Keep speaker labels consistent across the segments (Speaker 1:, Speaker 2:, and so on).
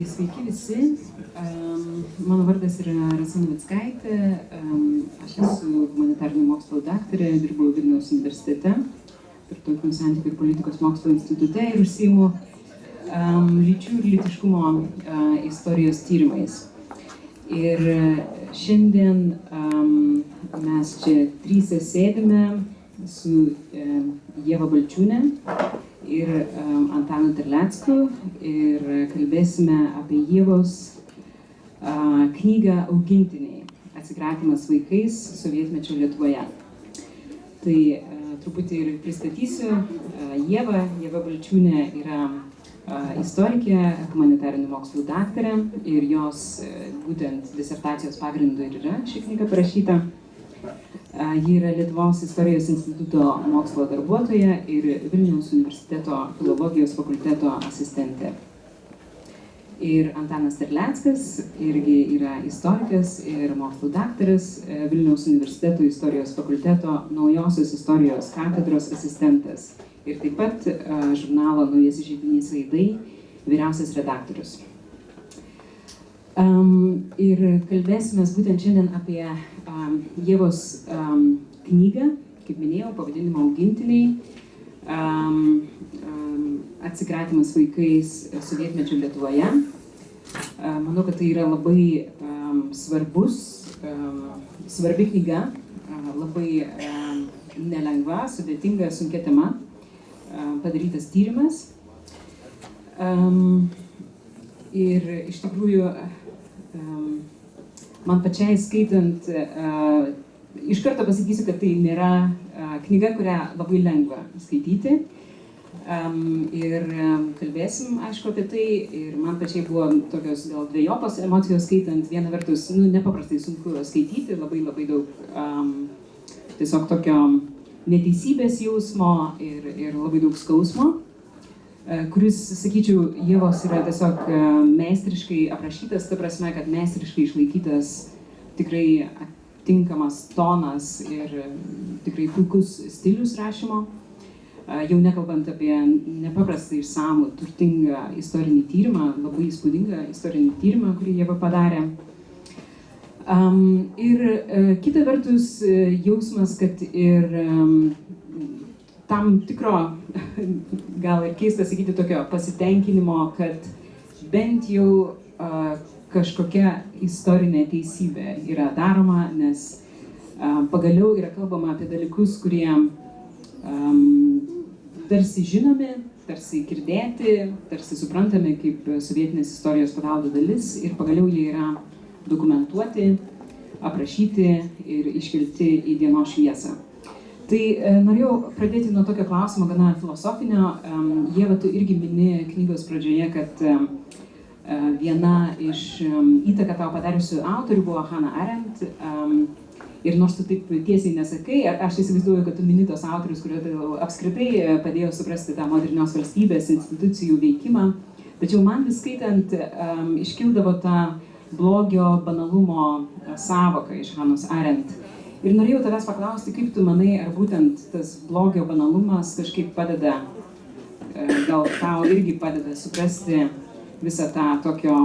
Speaker 1: Sveiki visi, mano vardas yra Rasa Navickaitė, aš esu humanitarinių mokslų daktarė, dirbu Vilniaus universitete, Tarptautinių santykių ir politikos mokslo institute ir užsiimu lyčių ir lytiškumo istorijos tyrimais. Ir šiandien mes čia tryse sėdime su Ieva Balčiūne ir Antanu Terlecku ir kalbėsime apie Ievos knygą Augintiniai – atsikratymas vaikais sovietmečio Lietuvoje. Tai truputį ir pristatysiu. Ieva Balčiūnė yra istorikė, humanitarinių mokslų daktarė ir jos būtent disertacijos pagrindu ir yra ši knyga parašyta. Ji yra Lietuvos istorijos instituto mokslo darbuotoja ir Vilniaus universiteto filologijos fakulteto asistentė. Ir Antanas Terleckas irgi yra istorikas ir mokslo daktaras, Vilniaus universiteto istorijos fakulteto naujosios istorijos katedros asistentas ir taip pat žurnalo Naujasis židinys Aidai vyriausias redaktorius. Ir kalbėsime būtent šiandien apie Ievos knygą, kaip minėjau, pavadinimą Augintiniai, atsikratymas vaikais sovietmečio Lietuvoje. Manau, kad tai yra labai svarbi knyga, labai nelengva, sudėtinga, sunkia tema, padarytas tyrimas. Ir iš tikrųjų, man pačiai skaitant, iš karto pasakysiu, kad tai nėra knyga, kurią labai lengva skaityti. Ir kalbėsim, aišku, apie tai. Ir man pačiai buvo tokios gal dvejopos emocijos skaitant. Viena vertus, nepaprastai sunku skaityti, labai daug tiesiog tokio neteisybės jausmo ir labai daug skausmo, kuris, sakyčiau, Ievos yra tiesiog meistriškai aprašytas, ta prasme, kad meistriškai išlaikytas tikrai tinkamas tonas ir tikrai puikus stilius rašymo, jau nekalbant apie nepaprastai išsamų, turtingą istorinį tyrimą, labai įspūdingą istorinį tyrimą, kurį Ieva padarė. Ir kita vertus jausmas, kad ir tam tikro, gal ir keista sakyti, tokio pasitenkinimo, kad bent jau kažkokia istorinė teisybė yra daroma, nes pagaliau yra kalbama apie dalykus, kurie tarsi žinomi, tarsi girdėti, tarsi suprantami kaip sovietinės istorijos paveldo dalis ir pagaliau jie yra dokumentuoti, aprašyti ir iškelti į dienos šviesą. Tai norėjau pradėti nuo tokio klausimo, gana filosofinio. Ieva, tu irgi mini knygos pradžioje, kad viena iš įtaką tau padariusių autorių buvo Hannah Arendt. Ir nors tu taip tiesiai nesakai, aš įsivaizduoju, kad tu mini tos autorius, kurie apskritai padėjo suprasti tą modernios valstybės institucijų veikimą. Tačiau man vis skaitant iškildavo ta blogio banalumo sąvoka iš Hannahos Arendt. Ir norėjau tavęs paklausti, kaip tu manai, ar būtent tas blogio banalumas kažkaip padeda, gal tau irgi padeda suprasti visą tą tokio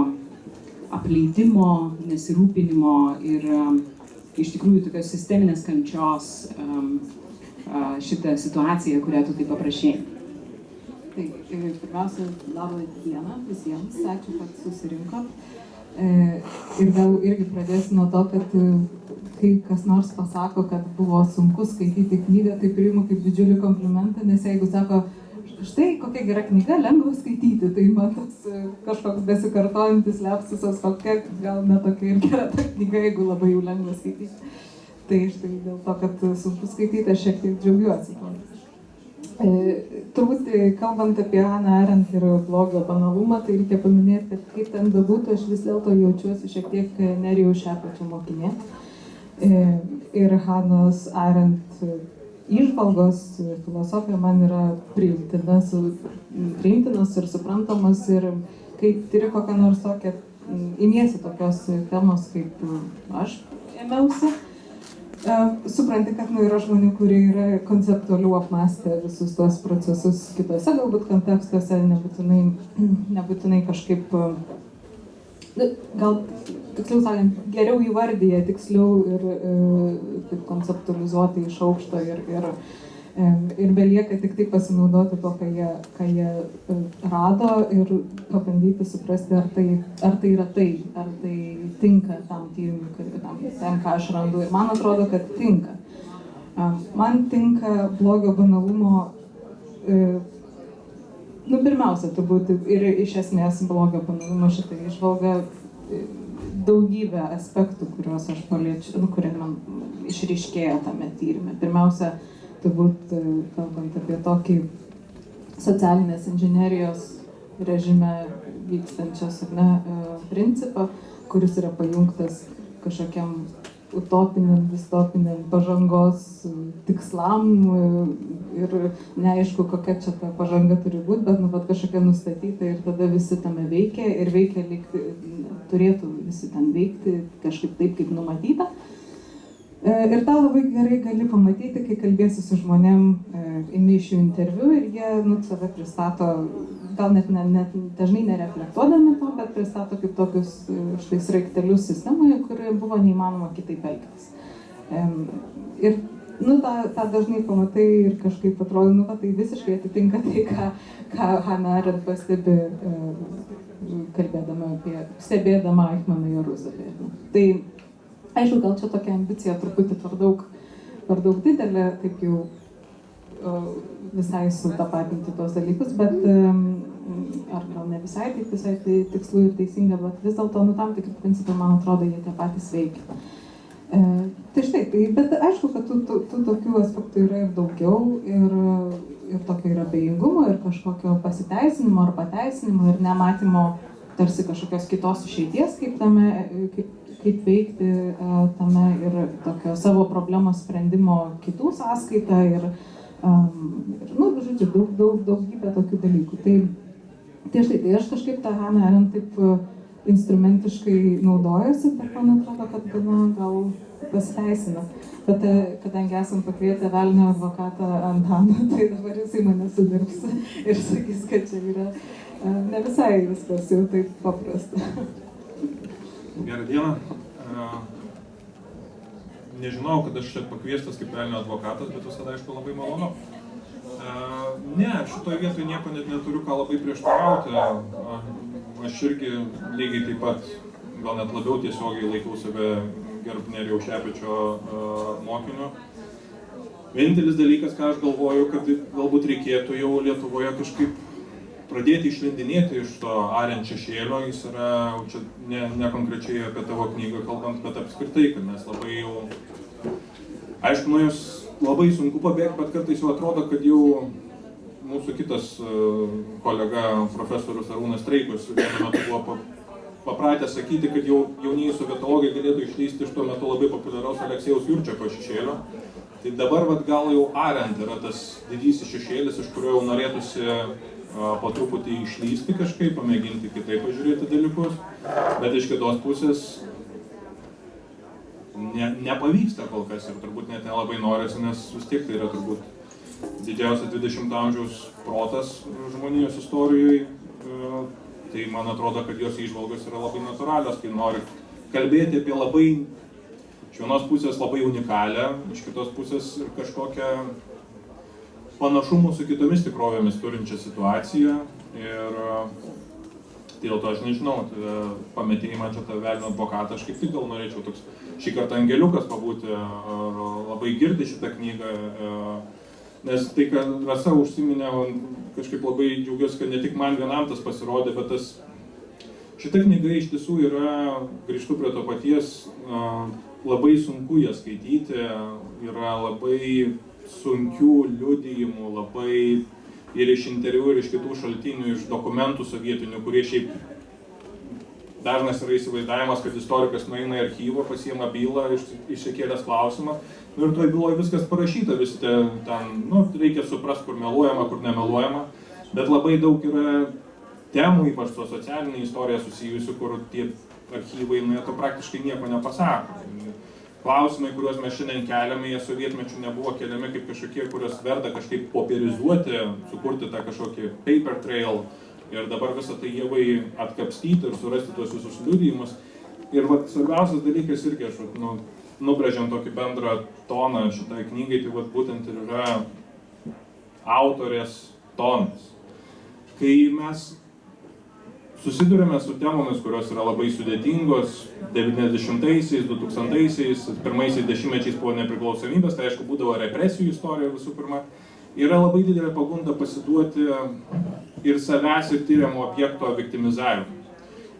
Speaker 1: apleidimo, nesirūpinimo ir iš tikrųjų tokios sisteminės kančios šitą situaciją, kurią tu taip aprašei.
Speaker 2: Tai pirmiausia, labą dieną visiems, ačiū, kad susirinkot. Ir gal irgi pradėsiu nuo to, kad kai kas nors pasako, kad buvo sunku skaityti knygą, tai priimu kaip didžiulį komplimentą, nes jeigu sako, štai kokia gera knyga, lengva skaityti, tai man toks kažkoks besikartojantis lepsusas, kokia gal netokia ir gera ta knyga, jeigu labai jau lengva skaityti. Tai štai dėl to, kad sunku skaityti, aš šiek tiek džiaugiuosi. Turbūt kalbant apie Hannah Arendt ir blogio banalumą, tai reikia paminėti, kad kaip ten bebūtų, aš vis dėlto jaučiuosi šiek tiek Nerijaus Šepečio mokinė. Ir Hannahos Arendt įžvalgos, filosofija man yra priimtinas ir suprantamas, ir kai turi kokią nors tokią, imiesi tokios temos, kaip aš ėmiausi, supranti, kad yra žmonių, kurie yra konceptualiau apmąstę visus tuos procesus kitose galbūt kontekstuose, nebūtinai kažkaip gal tiksliau sakant, geriau įvardyja tiksliau ir taip konceptualizuoti iš aukšto ir belieka tik tai pasinaudoti to, ką jie rado ir pabandyti suprasti, ar tai yra tai, ar tai tinka tam tyrimui, tam, ką aš randu. Ir man atrodo, kad tinka. Man tinka blogio banalumo, pirmiausia, turbūt ir iš esmės blogio banalumo šitą įžvalgą daugybę aspektų, kuriuos aš paliečiu, kurie man išryškėjo tame tyrime. Pirmiausia, turbūt kalbant apie tokį socialinės inžinerijos režime vykstančios principą, kuris yra pajungtas kažkokiam utopiniam, distopiniam pažangos tikslam ir neaišku, kokia čia ta pažanga turi būti, bet kažkokia nustatyta ir tada visi tame veikia ir veikia turėtų visi ten veikti kažkaip taip, kaip numatyta. Ir tą labai gerai gali pamatyti, kai kalbėsi su žmonėm, imi iš jų interviu ir jie save pristato, gal net dažnai nereflektuodami to, bet pristato kaip tokius štai sraigtelius sistemoje, kur buvo neįmanoma kitaip elgtis. Ir tą dažnai pamatai ir kažkaip atrodo, tai visiškai atitinka tai, ką Hannah Arendt pastebi, stebėdama Eichmanną Jeruzalėje. Tai aišku, gal čia tokia ambicija truputį per daug didelė, taip jau visai sutapatinti tuos dalykus, bet ar gal ne visai tai tikslu ir teisinga, bet vis dėlto, tam tikri principai, man atrodo, jie tie patys veikia. Tai štai, bet aišku, kad tų tokių aspektų yra ir daugiau, ir tokio yra abejingumo, ir kažkokio pasiteisinimo ar pateisinimo, ir nematymo tarsi kažkokios kitos išeities, kaip veikti tame ir tokio savo problemos sprendimo kitų sąskaitą ir žodžiu, daugybė tokių dalykų. Tai štai, aš kažkaip tą Hannah Arendt taip instrumentiškai naudojuosi, bet man atrodo, kad gal pasiteisina. Bet kadangi esam pakvietę velnio advokatą Antaną, tai dabar jisai mane sudirbs ir sakys, kad čia yra ne visai viskas jau taip paprasta.
Speaker 3: Gerą dieną. Nežinau, kad aš čia pakviestas kaip velnio advokatas, bet visada, aišku, labai malonu. Ne, šitoje vietoje nieko net neturiu ką labai prieštarauti. Aš irgi lygiai taip pat, gal net labiau tiesiogiai laikau save Gerb Nerijaus Šepečio mokiniu. Vienintelis dalykas, ką aš galvoju, kad galbūt reikėtų jau Lietuvoje kažkaip pradėti išlindinėti iš to Arendt šešėlio, jis yra, čia ne konkrečiai apie tavo knygą kalbant, bet apskritai, kad mes labai jau, aišku, nuo jos labai sunku pabėgti, bet kartais jau atrodo, kad jau mūsų kitas kolega, profesorius Arūnas Streikus, vienu metu buvo papratę sakyti, kad jau jaunieji sovietologai galėtų išlįsti iš tuo metu labai populiaraus Aleksėjaus Jurčeko šešėlio. Tai dabar gal jau Arendt yra tas didysis šešėlis, iš kurio jau norėtųsi po truputį išlįsti kažkaip, pamėginti kitaip pažiūrėti dalykus, bet iš kitos pusės nepavyksta kol kas ir turbūt net nelabai norisi, nes vis tiek tai yra turbūt didžiausias 20 amžiaus protas žmonijos istorijoje. Tai man atrodo, kad jos įžvalgos yra labai natūralios, kai nori kalbėti apie labai, iš vienos pusės labai unikalią, iš kitos pusės ir kažkokią panašumų su kitomis tikrovėmis turinčią situaciją. Ir dėl to aš nežinau, pametėjai man čia tą velnio advokatą, aš kaip tik gal norėčiau toks šį kartą angeliukas pabūti, labai girdi šitą knygą. Nes tai, ką Rasa užsiminė, kažkaip labai džiaugiuosi, kad ne tik man vienam tas pasirodė, bet šita knyga iš tiesų yra, grįžtu prie to paties, labai sunku ją skaityti, yra labai sunkių liudijimų, labai ir iš interviu, ir iš kitų šaltinių, iš dokumentų sovietinių, kurie šiaip dažnas yra įsivaizdavimas, kad istorikas nueina į archyvą, pasiima bylą, išsikėlęs klausimą. Ir toj byloje viskas parašyta, visi ten, reikia suprasti, kur meluojama, kur nemeluojama. Bet labai daug yra temų, ypač su socialinė istorija susijusių, kur tie archyvai, to praktiškai nieko nepasako. Klausimai, kuriuos mes šiandien keliame, jie sovietmečių nebuvo keliami kaip kažkokie, kurios verda kažkaip popierizuoti, sukurti tą kažkokį paper trail, Ir dabar visą tai Ievai atkapstyti ir surasti tuos visus liudijimus. Ir vat, svarbiausias dalykas irgi, aš nubrėžiam tokį bendrą toną šitai knygai, tai vat, būtent ir yra autorės tonas. Kai mes susidurime su temomis, kurios yra labai sudėtingos, 90-aisiais, 2000-aisiais, pirmaisiais dešimtmečiais po nepriklausomybės, tai aišku būdavo represijų istorija visų pirma, yra labai didelė pagunda pasiduoti ir savęs ir tyriamo objekto viktimizavimui.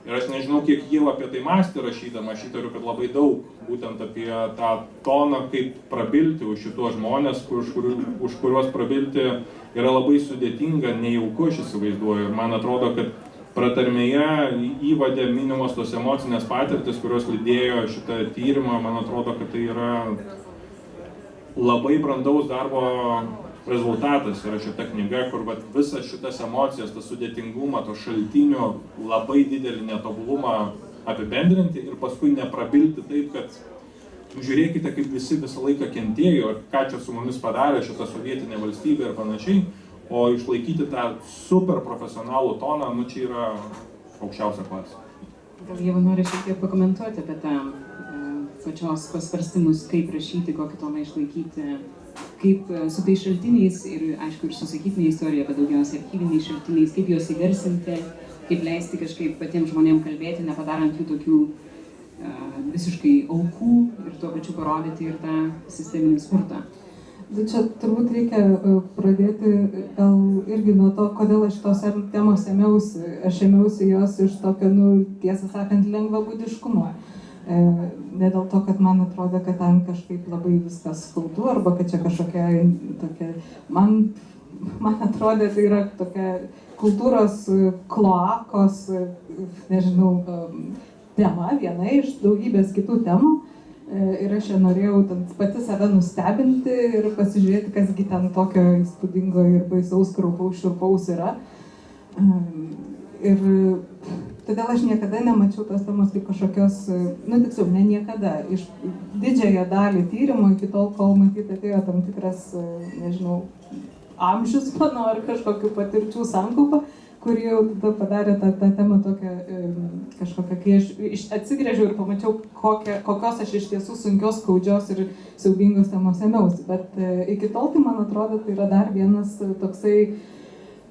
Speaker 3: Ir aš nežinau, kiek Ieva apie tai mąstė rašydama, aš įtariu, kad labai daug būtent apie tą toną, kaip prabilti už šitos žmonės, už kuriuos prabilti yra labai sudėtinga, nejauku, aš įsivaizduoju. Ir man atrodo, kad pratarmėje įvadė minimos tos emocinės patirtis, kurios lydėjo šitą tyrimą, man atrodo, kad tai yra labai brandaus darbo rezultatas yra šita knyga, kur visas šitas emocijas, tas sudėtingumą, to šaltinio labai didelį netobulumą apibendrinti ir paskui neprabilti taip, kad žiūrėkite, kaip visi visą laiką kentėjo ir ką čia su mumis padarė šita sovietinė valstybė ir panašiai, o išlaikyti tą super profesionalų toną, čia yra aukščiausia klasė.
Speaker 1: Gal Ieva nori šiek tiek pakomentuoti apie tą pačios pasvarstymus, kaip rašyti, kokį toną išlaikyti, kaip su tais šaltiniais ir, aišku, ir su sakytinė istorija, bet daugiausiai archyviniais šaltiniais, kaip juos įgarsinti, kaip leisti kažkaip patiems žmonėms kalbėti, nepadarant jų tokių visiškai aukų ir tuo pačiu parodyti ir tą sisteminį smurtą.
Speaker 2: Čia turbūt reikia pradėti gal irgi nuo to, kodėl aš tos temos ėmiausi. Aš ėmiausi jos iš tokio, tiesą sakant, lengvabūdiškumo. Ne dėl to, kad man atrodo, kad ten kažkaip labai viskas skaudu, arba kad čia kažkokia tokia, man atrodo, tai yra tokia kultūros kloakos, nežinau, tema, viena iš daugybės kitų temų. Ir aš čia norėjau pati save nustebinti ir pasižiūrėti, kasgi ten tokio įspūdingo ir baisaus, kraupaus, šiurpaus yra. Ir todėl aš niekada nemačiau tos temos kaip kažkokios, tiksliau, ne niekada, iš didžiąją dalį tyrimo iki tol, kol matyti atėjo tam tikras, nežinau, amžius mano ar kažkokių patirčių sankaupa, kuri jau tada padarė tą temą tokią kažkokią, kai aš atsigręžiau ir pamačiau, kokios aš iš tiesų sunkios, skaudžios ir siaubingos temos ėmiausi. Bet iki tol, tai man atrodo, tai yra dar vienas toksai,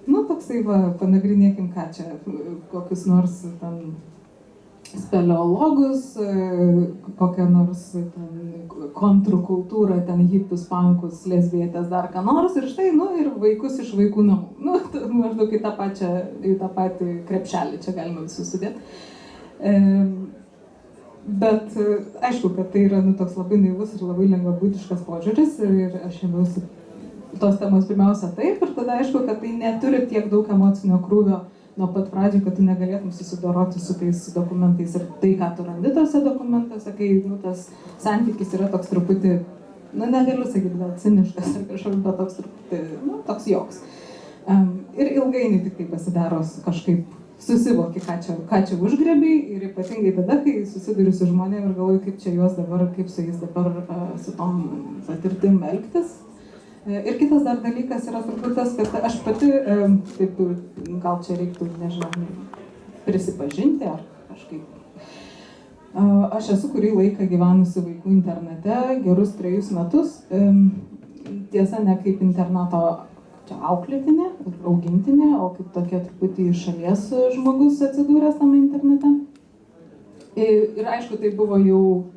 Speaker 2: panagrinėkim ką čia, kokius nors ten speleologus, kokią nors kontrkultūrą, ten hipius, pankus, lesbietės, dar ką nors, ir štai, ir vaikus iš vaikų namų. Maždaug į tą patį krepšelį čia galima visus sudėti. Bet aišku, kad tai yra toks labai naivus ir labai lengvabūdiškas požiūris ir aš ėmiausi tos temos pirmiausia taip, ir tada aišku, kad tai neturi tiek daug emocinio krūvio nuo pat pradžių, kad tu negalėtum susidoroti su tais dokumentais ir tai, ką tu randi tose dokumentuose, kai tas santykis yra toks truputį, negaliu sakyti, gal ciniškas ar kažkoks, bet toks truputį, toks joks. Ir ilgainiui tik tai pasidaro kažkaip susivoki, ką čia užgrebiai ir ypatingai tada, kai susiduri su žmonėm ir galvoju, kaip čia juos dabar, kaip su jais dabar su tom patirtim elgtis. Ir kitas dar dalykas yra turbūt tas, kad aš pati, taip, gal čia reiktų, nežinau, prisipažinti ar kažkaip. Aš esu kurį laiką gyvenusi vaikų internate, gerus 3 metus. Tiesa, ne kaip internato čia auklėtinė ir augintinė, o kaip tokia truputį iš šalies žmogus atsidūręs tame internete. Ir aišku, tai buvo jau,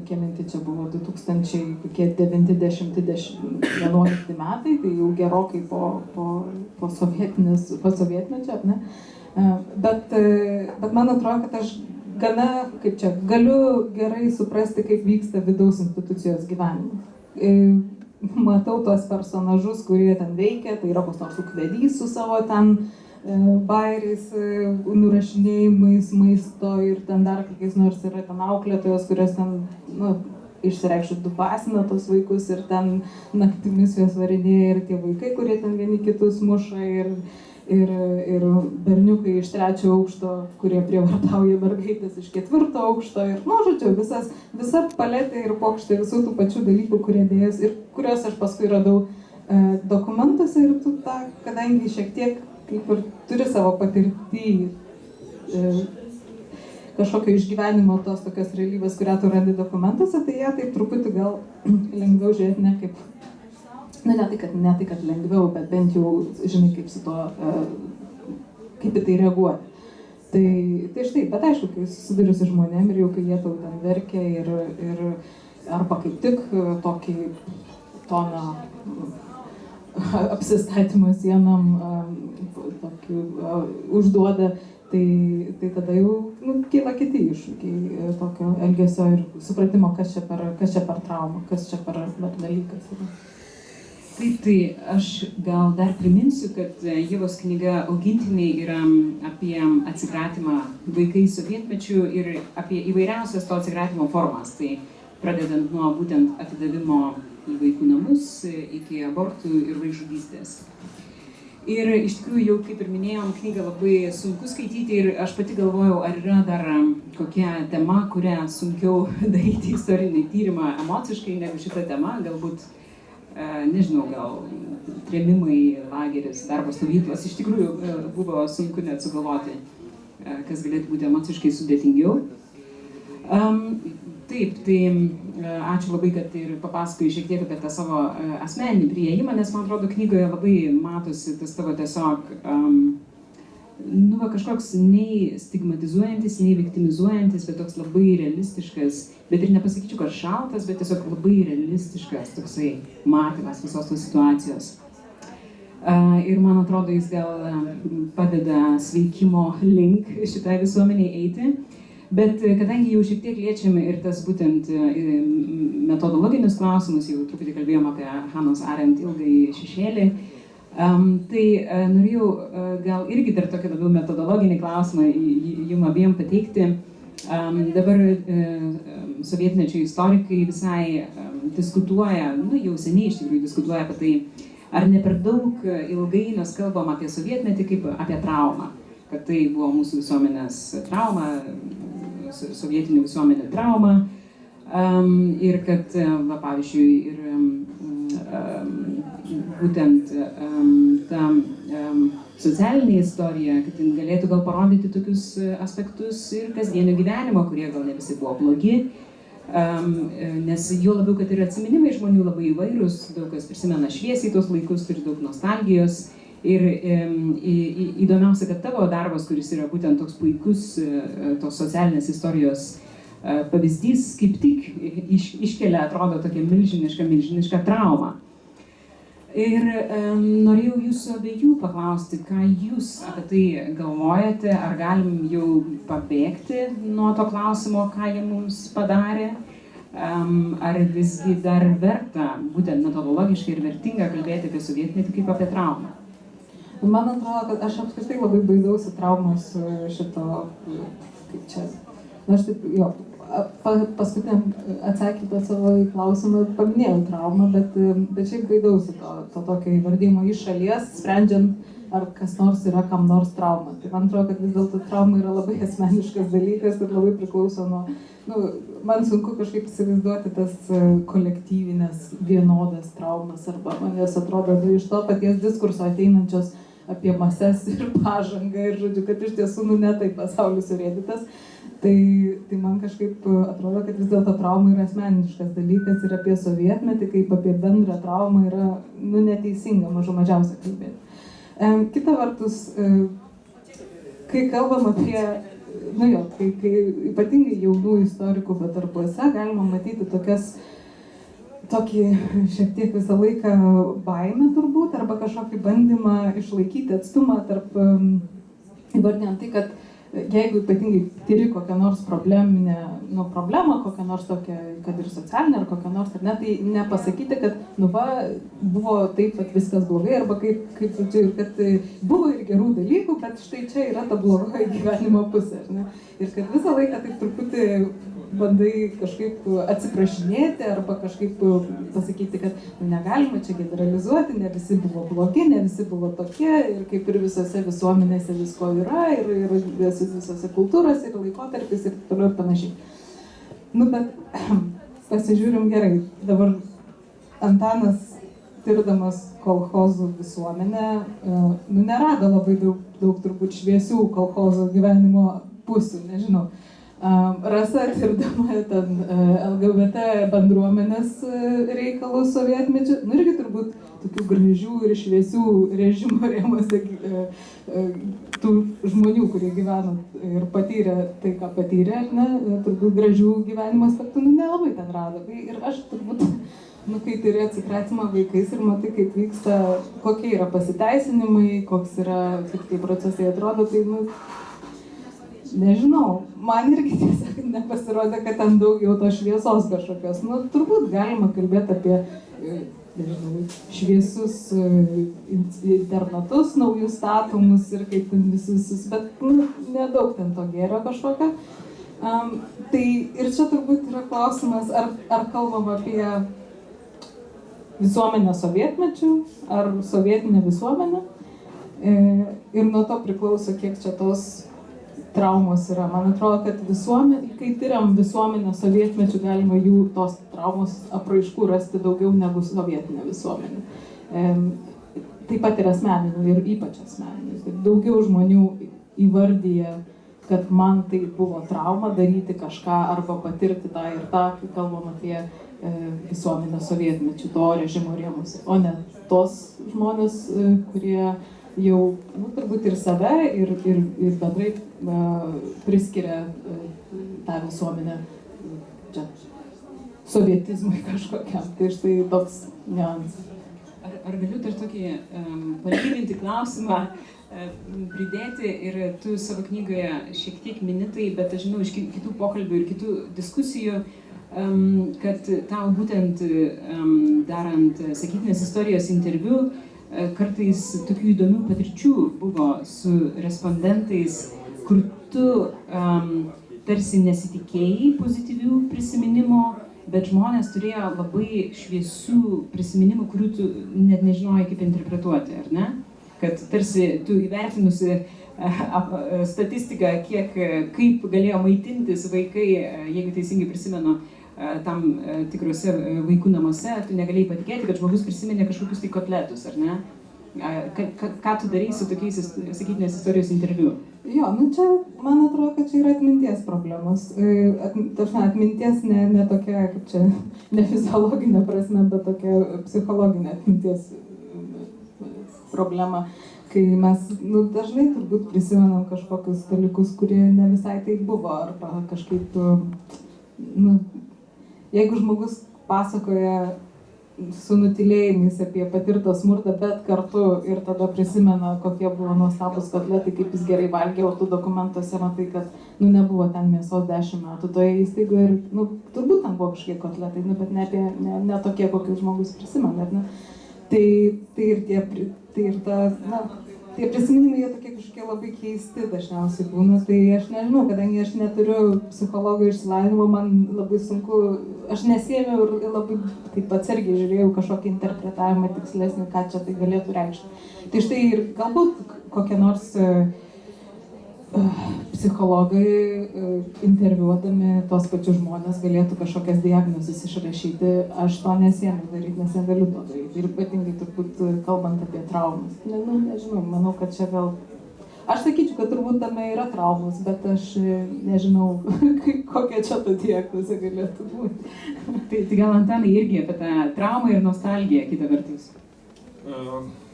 Speaker 2: kelinti čia buvo 2009-2011 metai, tai jau gerokai po sovietmečio, ne? Bet man atrodo, kad aš galiu gerai suprasti, kaip vyksta vidaus institucijos gyvenimas. Matau tuos personažus, kurie ten veikia, tai yra koks nors ūkvedys su savo ten bairiais, nurašinėjimais maisto ir ten dar kokiais nors yra ten auklėtojos, kurios ten, išsireikštų dubasina tos vaikus ir ten naktimis juos varinėja ir tie vaikai, kurie ten vieni kitus muša ir berniukai iš 3 aukšto, kurie prievartauja mergaitės iš 4 aukšto ir, žodžiu, visa paletė ir pokštė visų tų pačių dalykų, kurie dėjos ir kuriuos aš paskui radau dokumentuose ir tu kadangi šiek tiek kaip ir turi savo patirtį kažkokio išgyvenimo tos tokios realybės, kurią tu randi dokumentuose, tai jie taip truputį gal lengviau žiūrėti ne kaip, ne tai, kad lengviau, bet bent jau žinai, kaip su to, kaip į tai reaguoti. Tai štai, bet aišku, kai susiduriu su žmonėm ir jau kai jie tau ten verkia ir arba kaip tik tokį toną apsistatymą sienam tokį užduoda, tai tada jau kyla kiti iššūkiai tokio elgesio ir supratimo, kas čia per trauma, kas čia per dalykas yra.
Speaker 1: Taip, tai aš gal dar priminsiu, kad Ievos knyga Augintiniai yra apie atsikratymą vaikais sovietmečiu ir apie įvairiausias to atsikratimo formas. Tai pradedant nuo būtent atidavimo į vaikų namus iki abortų ir vaikžudystės. Ir iš tikrųjų jau, kaip ir minėjom, knygą labai sunku skaityti ir aš pati galvojau, ar yra dar kokia tema, kurią sunkiau daryti istorinį tyrimą emociškai negu šita tema, galbūt, nežinau, gal trėmimai, lageris, darbo stovyklos, iš tikrųjų buvo sunku net sugalvoti, kas galėtų būti emociškai sudėtingiau. Taip, tai ačiū labai, kad ir papasakojai šiek tiek apie tą savo asmeninį priėjimą, nes man atrodo knygoje labai matosi tas tavo tiesiog kažkoks nei stigmatizuojantis, nei viktimizuojantis, bet toks labai realistiškas, bet ir nepasakyčiau, kad šaltas, bet tiesiog labai realistiškas toksai matymas visos tos situacijos. Ir man atrodo, jis gal padeda sveikimo link šitai visuomeniai eiti. Bet kadangi jau šiek tiek liečiame ir tas būtent metodologinius klausimus, jau truputį kalbėjom apie Hanos Arendt ilgąjį šešėlį, tai norėjau gal irgi dar tokį labiau metodologinį klausimą jum abiem pateikti. Dabar sovietmečio istorikai visai diskutuoja, jau seniai iš tikrųjų diskutuoja apie tai, ar ne per daug ilgai mes kalbam apie sovietmetį kaip apie traumą, kad tai buvo mūsų visuomenės trauma, sovietinių visuomenių trauma ir kad, pavyzdžiui, ir būtent ta socialinė istorija, kad jin galėtų gal parodyti tokius aspektus ir kasdienio gyvenimo, kurie gal ne visi buvo blogi, nes jo labiau, kad ir atsiminimai žmonių labai įvairūs, daug kas prisimena šviesiai tos laikus, turi daug nostalgijos. Ir įdomiausia, kad tavo darbas, kuris yra būtent toks puikus tos socialinės istorijos pavyzdys, kaip tik iškelia, atrodo, tokia milžiniška trauma. Ir norėjau jūsų abiejų paklausti, ką jūs apie tai galvojate, ar galim jau pabėgti nuo to klausimo, ką jie mums padarė, ar visgi dar verta, būtent metodologiškai ir vertinga kalbėti apie sovietmetį kaip apie traumą.
Speaker 2: Man atrodo, kad aš apskritai labai baidausi traumos šito, kaip čia, aš taip, jo, paskutiniam atsakymą savo į klausimą paminėjau traumą, bet šiaip baidausi to tokio įvardymo iš šalies, sprendžiant, ar kas nors yra kam nors trauma. Tai man atrodo, kad vis dėlto trauma yra labai asmeniškas dalykas ir labai priklauso nuo, man sunku kažkaip įsivaizduoti tas kolektyvinės vienodas traumas, arba man jos atrodo iš to paties diskurso ateinančios apie mases ir pažangą ir žodžiu, kad iš tiesų ne taip pasaulis surėdytas. Tai man kažkaip atrodo, kad vis dėlto trauma yra asmeniškas dalykas ir apie sovietmetį, kaip apie bendrą traumą yra neteisinga mažiausia kalbėti. Kita vertus, kai kalbam apie, kai ypatingai jaunų istorikų darbuose galima matyti tokį šiek tiek visą laiką baimę turbūt, arba kažkokį bandymą išlaikyti atstumą tarp, įvardinant tai, kad jeigu ypatingai tiri kokią nors problemą, kokią nors tokią, kad ir socialinę ar kokią nors, ar ne, tai nepasakyti, kad, buvo taip, kad viskas blogai, arba kaip žodžiu, kad buvo ir gerų dalykų, bet štai čia yra ta blogoji gyvenimo pusė, ar ne? Ir kad visą laiką taip truputį bandai kažkaip atsiprašinėti, arba kažkaip pasakyti, kad negalima čia generalizuoti, ne visi buvo blogi, ne visi buvo tokie, ir kaip ir visose visuomenėse visko yra, ir visose kultūrose, ir laikotarpis, ir toliau ir panašiai. Bet pasižiūrim gerai, dabar Antanas tirdamas kolchozų visuomenę, nerado labai daug turbūt šviesių kolchozo gyvenimo pusių, nežinau. Rasa tirdama ten LGBT bendruomenės reikalus sovietmečiu, irgi turbūt tokių gražių ir šviesių režimo rėmuose tų žmonių, kurie gyveno ir patyrė tai, ką patyrė, ar ne, turbūt gražių gyvenimo aspektų, nelabai ten rado. Ir aš turbūt, kai turi atsikratymą vaikais ir matai, kaip vyksta, kokie yra pasiteisinimai, koks yra, kaip tie procesai atrodo, tai, nežinau, man irgi tiesa, kad nepasirodė, kad ten daug jau to šviesos kažkokios. Turbūt galima kalbėti apie, nežinau, šviesius internatus, naujus statomus ir kaip ten visus, bet nedaug ten to gėrio kažkokio. Tai ir čia turbūt yra klausimas, ar kalbam apie visuomenę sovietmečių, ar sovietinę visuomenę. Ir nuo to priklauso, kiek čia tos traumos yra. Man atrodo, kad kai tyriam visuomenę sovietmečių, galima jų tos traumos apraiškų rasti daugiau negu sovietinė visuomenė. Taip pat ir asmeninių, ir ypač asmeninių. Daugiau žmonių įvardyja, kad man tai buvo trauma daryti kažką arba patirti tą ir tą, kai kalbam apie visuomenę sovietmečių, to režimo rėmuose, o ne tos žmonės, kurie jau turbūt ir save, ir bendrai priskiria tą visuomenę sovietizmui kažkokiam. Tai štai toks niuansas.
Speaker 1: Ar galiu dar tokį palyginti klausimą pridėti, ir tu savo knygoje šiek tiek mini tai, bet aš žinau iš kitų pokalbių ir kitų diskusijų, kad tau būtent darant sakytinės istorijos interviu, kartais tokių įdomių patirčių buvo su respondentais, kur tu tarsi nesitikėjai pozityvių prisiminimų, bet žmonės turėjo labai šviesių prisiminimų, kurių tu net nežinojai, kaip interpretuoti, ar ne? Kad tarsi tu įvertinusi statistiką, kaip galėjo maitintis vaikai, jeigu teisingai prisimenu, tam tikrose vaikų namuose, tu negalėjai patikėti, kad žmogus prisiminė kažkokius tai kotletus, ar ne? Ką tu darai su tokiais sakytinės istorijos interviu?
Speaker 2: Jo, čia, man atrodo, kad čia yra atminties problemos. Atminties ne tokia, kaip čia, ne fiziologinė prasme, bet tokia psichologinė atminties problema. Kai mes dažnai turbūt prisimenam kažkokius dalykus, kurie ne visai taip buvo, arba kažkaip, jeigu žmogus pasakoja su nutylėjimais apie patirtą smurtą, bet kartu ir tada prisimena, kokie buvo nuostabus kotletai, kaip jis gerai valgė, o tu dokumentuose matai, kad nebuvo ten mėsos 10 metų toje įstaigoje ir turbūt ten buvo kažkokie kotletai, bet ne tokie, kokius žmogus prisimena. Tai ir tie prisiminimai, jie tokie kažkokie labai keisti dažniausiai būna, tai aš nežinau, kadangi aš neturiu psichologo išsilavinimo, man labai sunku, aš nesiėmiau ir labai taip atsargiai žiūrėjau kažkokį interpretavimą tikslesnį, ką čia tai galėtų reikšti. Tai štai ir galbūt kokie nors psichologai interviuodami tos pačius žmonės galėtų kažkokias diagnozes išrašyti, aš to nesiėmiau daryti, nes negaliu to daryti. Ir ypatingai turbūt kalbant apie traumas. Nežinau, manau, kad čia gal... Aš sakyčiau, kad turbūt tame yra traumas, bet aš nežinau, kokia čia ta diagnozė galėtų būti.
Speaker 1: Tai gal Antanai irgi apie tą traumą ir nostalgiją kitą vertus?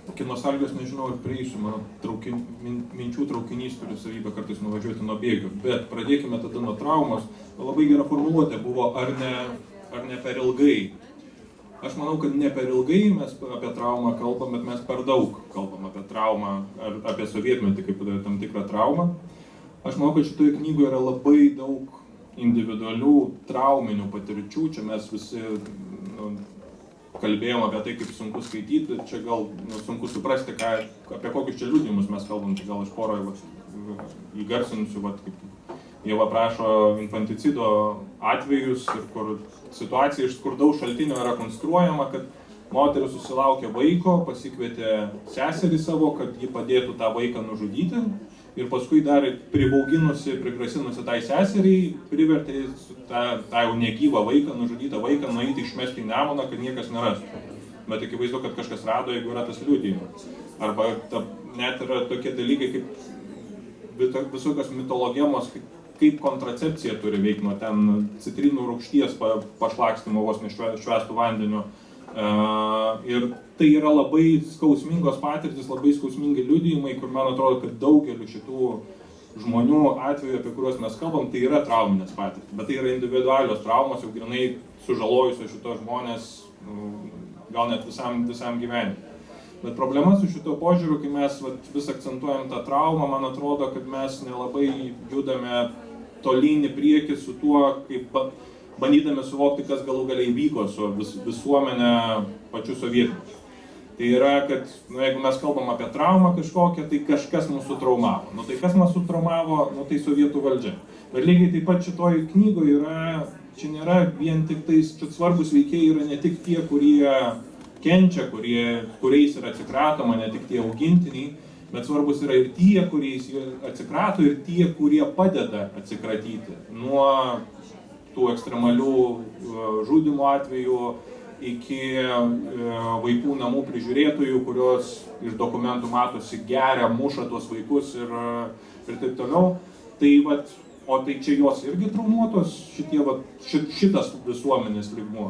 Speaker 3: Iki nostalgijos nežinau ir prieisiu, mano minčių traukinys turi savybę kartais nuvažiuoti nuo bėgių, bet pradėkime tada nuo traumos. Labai gera formuluotė buvo, ar ne per ilgai. Aš manau, kad ne per ilgai mes apie traumą kalbam, bet mes per daug kalbam apie traumą, ar apie sovietmetį kaip tam tikrą traumą. Aš manau, kad šitoje knygoje yra labai daug individualių trauminių patirčių, čia mes visi kalbėjom apie tai, kaip sunku skaityti, čia gal sunku suprasti, apie kokius čia liudijimus mes kalbam, tai gal iš porą įgarsinsiu, kaip jie aprašo infanticido atvejus, kur situacija iš skurdaus šaltinio yra konstruojama, kad moteris susilaukė vaiko, pasikvietė seserį savo, kad ji padėtų tą vaiką nužudyti. Ir paskui dar prigrasinusi tai seseriai, privertė tą jau negyvą vaiką, nužudytą vaiką, nueiti išmesti į Nemuną, kad niekas nerastų. bet akivaizdu, kad kažkas rado, jeigu yra tas liudijimas. Arba net yra tokie dalykai kaip visokios mitologemos, kaip kontracepcija turi veikti nuo ten citrinų rūgšties pašlakstymo vos nešvestų vandeniu. Ir tai yra labai skausmingos patirtis, labai skausmingi liudijimai, kur man atrodo, kad daugeliu šitų žmonių atveju, apie kuriuos mes kalbam, tai yra trauminės patirtis, bet tai yra individualios traumos, jau grinai sužalojusios šitos žmonės, gal net visam gyvenimui. Bet problema su šito požiūriu, kai mes vis akcentuojam tą traumą, man atrodo, kad mes nelabai judame tolyn į priekį su tuo, kaip bandydami suvokti, kas galų galiai vyko su visuomenė pačiu sovietmečiu. Tai yra, kad jeigu mes kalbam apie traumą kažkokią, tai kažkas mūsų traumavo. Tai kas mūsų traumavo, tai sovietų valdžia. Bet lygiai taip pat šitoj knygoje čia nėra vien tik tais, čia svarbus veikėjai yra ne tik tie, kurie kenčia, kuriais yra atsikratoma, ne tik tie augintiniai, bet svarbus yra ir tie, kuriais atsikrato, ir tie, kurie padeda atsikratyti. Nuo tų ekstremalių žudymo atvejų iki vaikų namų prižiūrėtojų, kurios iš dokumentų matosi geria, muša tuos vaikus ir taip toliau. O tai čia jos irgi traumuotos, šitas visuomenės lygmuo.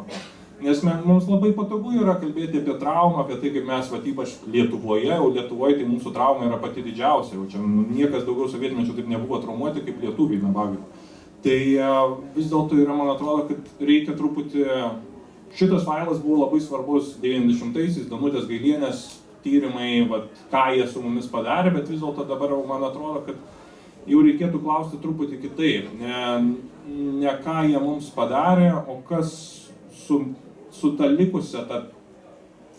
Speaker 3: Nes mums labai patogu yra kalbėti apie traumą, apie tai, kaip mes, ypač Lietuvoje, o Lietuvoje tai mūsų trauma yra pati didžiausia, jau čia niekas daugiau sovietmečių taip nebuvo traumuoti kaip lietuviai, nabagai. Tai vis dėlto yra, man atrodo, kad reikia truputį, šitas failas buvo labai svarbus 90-aisiais, Danutės Gailienės tyrimai, ką jie su mumis padarė, bet vis dėlto dabar, man atrodo, kad jau reikėtų klausti truputį kitaip. Ne ką jie mums padarė, o kas su ta likusia,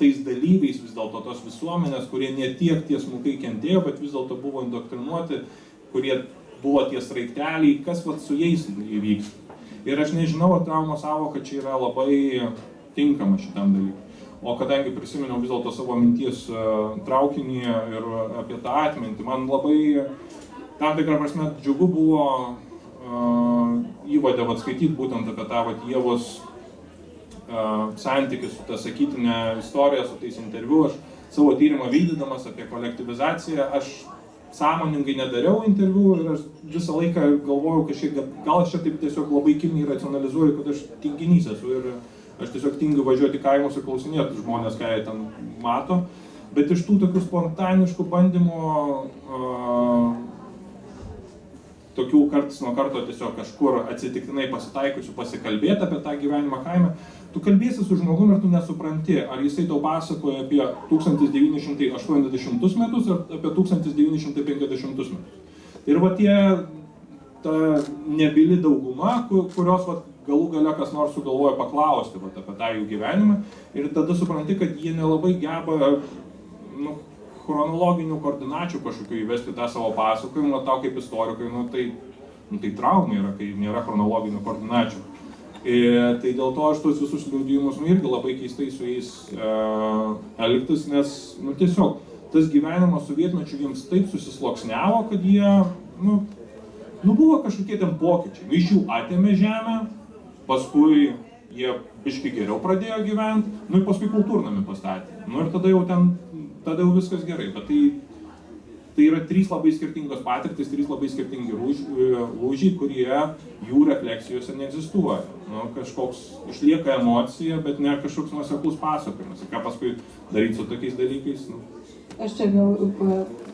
Speaker 3: tais dalyviais vis dėlto tos visuomenės, kurie ne tiek tiesmukai kentėjo, bet vis dėlto buvo indoktrinuoti, kurie buvo tie sraigteliai, kas su jais įvyks. Ir aš nežinau, ar traumos sąvoka čia yra labai tinkama šitam dalykui. O kadangi prisiminiau vis dėlto savo minties traukinį ir apie tą atmintį, man labai tam tikrą prasme džiugu buvo įvadę skaityti būtent apie tą Ievos santykį su ta sakytinė istorija, su tais interviu. Aš savo tyrimą vykdydamas apie kolektyvizaciją, aš sąmoningai nedariau interviu ir aš visą laiką galvojau kažkiek, gal aš čia taip tiesiog labai kilniai racionalizuoju, kad aš tinginys esu ir aš tiesiog tingiu važiuoti kaimus ir klausinėti žmonės, ką jie ten mato. Bet iš tų tokių spontaniškų bandymų, tokių karts nuo karto tiesiog kažkur atsitiktinai pasitaikusių pasikalbėti apie tą gyvenimą kaime, tu kalbėsi su žmogum ir tu nesupranti, ar jisai tau pasakoja apie 1980 metus ar apie 1950 metus. Ir ta nebyli dauguma, kurios galų gale kas nors sugalvoja paklausti apie tą jų gyvenimą, ir tada supranti, kad jie nelabai geba chronologinių koordinačių kažkokių įvesti tą savo pasakojimą, tau kaip istorikai, tai trauma yra, kai nėra chronologinių koordinačių. Tai dėl to aš tuos visus liudijimus irgi labai keistai su jais elgtis, nes tiesiog tas gyvenimas sovietmečiu jiems taip susisluoksniavo, kad jie, buvo kažkokie ten pokyčiai. Iš jų atėmė žemę, paskui jie biškai geriau pradėjo gyventi, ir paskui kultūrnamį pastatė. Ir tada jau viskas gerai, bet tai yra trys labai skirtingos patirtis, trys labai skirtingi lūžiai, kurie jų refleksijose neegzistuoja. Kažkoks išlieka emocija, bet ne kažkoks nuoseklus pasakojimas. Ką paskui daryti su tokiais dalykais?
Speaker 2: Aš čia gal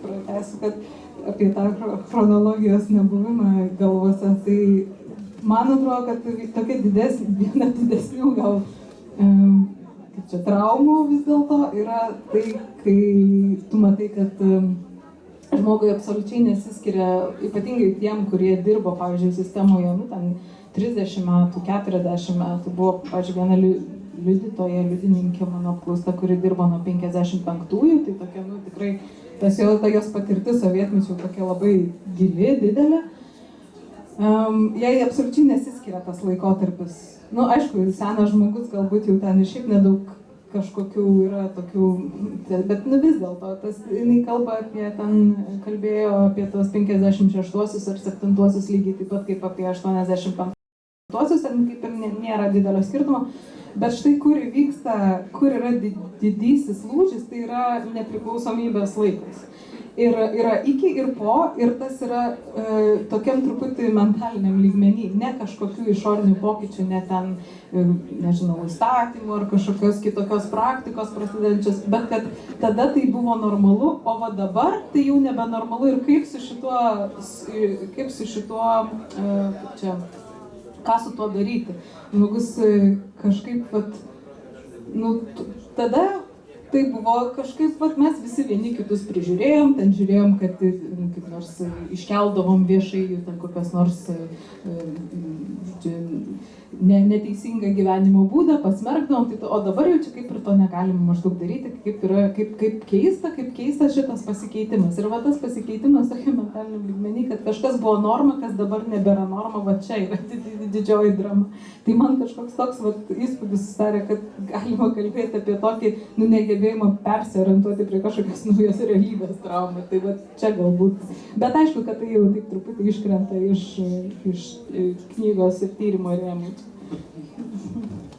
Speaker 2: pratęsiu, kad apie tą chronologijos nebuvimą galvose, tai man atrodo, kad tokia viena didesnių gal traumų vis dėlto yra tai, kai tu matai, kad žmogui absoliučiai nesiskiria, ypatingai tiem, kurie dirbo, pavyzdžiui, sistemoje, 30 metų, 40 metų. Buvo, pavyzdžiui, viena liudininkė mano apklausta, kuri dirbo nuo 55-ųjų, tai tokia, tikrai, ta jos patirtis sovietmečiu tokia labai gili, didelė. Jai absoliučiai nesiskiria tas laikotarpis. Aišku, senas žmogus galbūt jau ten ir šiaip nedaug kažkokių yra tokių, bet vis dėlto, jinai kalbėjo apie tos 56-osius ar 7-osius lygiai taip pat kaip apie 85-osius, ten kaip ir nėra didelio skirtumo. Bet štai kur yra didysis lūžis, tai yra nepriklausomybės laikas. Ir yra iki ir po, ir tas yra tokiam truputį mentaliniam lygmenį, ne kažkokių išorinių pokyčių, ne ten, nežinau, įstatymų ar kažkokios kitokios praktikos prasidedančios, bet kad tada tai buvo normalu, o va dabar tai jau nebenormalu ir kaip su šituo, čia, ką su tuo daryti. Žmogus kažkaip, vat, nu, tada tai buvo kažkaip, vat, mes visi vieni kitus prižiūrėjom, ten žiūrėjom, kad kaip nors iškeldavom viešai ten kokios nors neteisingą gyvenimo būdą, pasmerkdavom, o dabar jau čia kaip ir to negalima maždaug daryti, kaip keista šitas pasikeitimas. Ir va tas pasikeitimas tokia mentaliniam lygmenį, kad kažkas buvo norma, kas dabar nebėra norma, va čia yra didžioji drama. Tai man kažkoks toks įspūdis susidarė, kad galima kalbėti apie tokį negebėjimą persiorientuoti prie kažkokios naujos realybės traumą. Tai va čia galbūt. Bet aišku, kad tai jau taip truputį iškrenta iš knygos ir tyrimo rėmų.